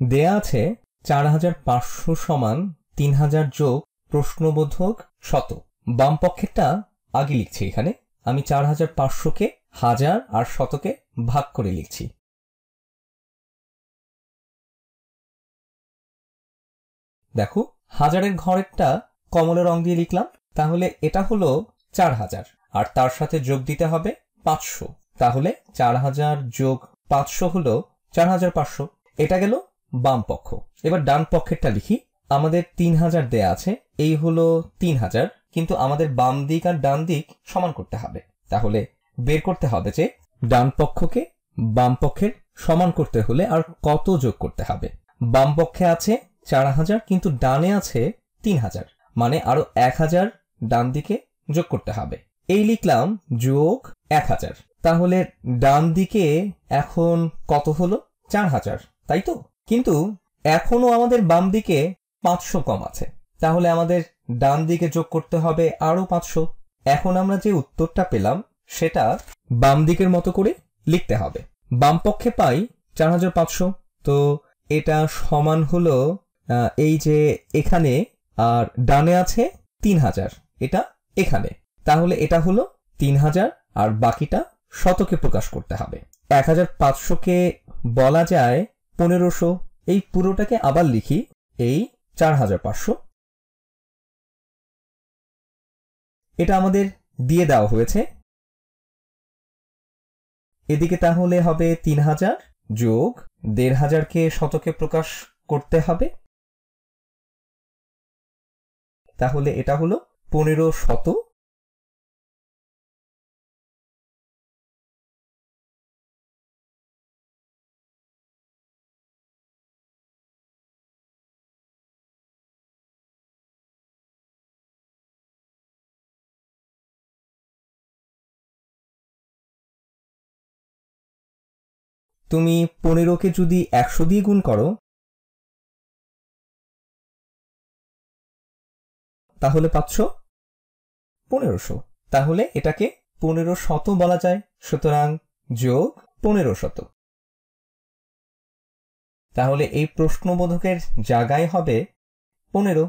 দেয়া আছে 4500 সমান 3000 যোগ প্রশ্নবোধক শত। বাম পক্ষেরটা আগে লিখছি। এখানে আমি 4500-কে 1000 আর শতকে ভাগ করে লিখছি। দেখো, 1000-এর ঘরেরটা কমলা রং দিয়ে লিখলাম, তাহলে এটা হলো 4000, আর তার সাথে যোগ দিতে হবে 500, তাহলে 4000 যোগ 500 হলো 4500। এটা গেল বাম পক্ষ। এবার ডান পক্ষেরটা লিখি। আমাদের 3000 দেয়া আছে, এই হলো 3000, কিন্তু আমাদের বাম দিক আর ডান দিক সমান করতে হবে। তাহলে বের করতে হবে যে ডান পক্ষকে বাম পক্ষের সমান করতে হলে আর কত যোগ করতে হবে। বাম পক্ষে আছে 4000, কিন্তু ডানে আছে 3000, মানে আরো 1000 ডান দিকে যোগ করতে হবে। এই লিখলাম যোগ 1000। তাহলে ডান দিকে এখন কত হলো? 4000, তাই তো? কিন্তু এখনো আমাদের বাম দিকে 500 কম আছে, তাহলে আমাদের ডান দিকে যোগ করতে হবে আরো 500। এখন আমরা যে উত্তরটা পেলাম সেটা বাম দিকের মতো করে লিখতে হবে। বাম পক্ষে পাই 4500, তো এটা সমান হলো এই যে এখানে, আর ডানে আছে 3000, এটা এখানে, তাহলে এটা হলো 3000, আর বাকিটা শতকে প্রকাশ করতে হবে। 1500-কে বলা যায় 1500। এই পুরোটাকে আবার লিখি, এই 4500। এটা আমাদের দিয়ে দেওয়া হয়েছে। এদিকে তাহলে হবে 3000 যোগ 1500-কে শতকে প্রকাশ করতে হবে, তাহলে এটা হলো 1500। তুমি 15-কে যদি 100 দিয়ে গুণ করো তাহলে পাচ্ছ 1500। তাহলে এটাকে 1500 বলা যায়, সুতরাং যোগ 1500। তাহলে এই প্রশ্নবোধকের জায়গায় হবে 15।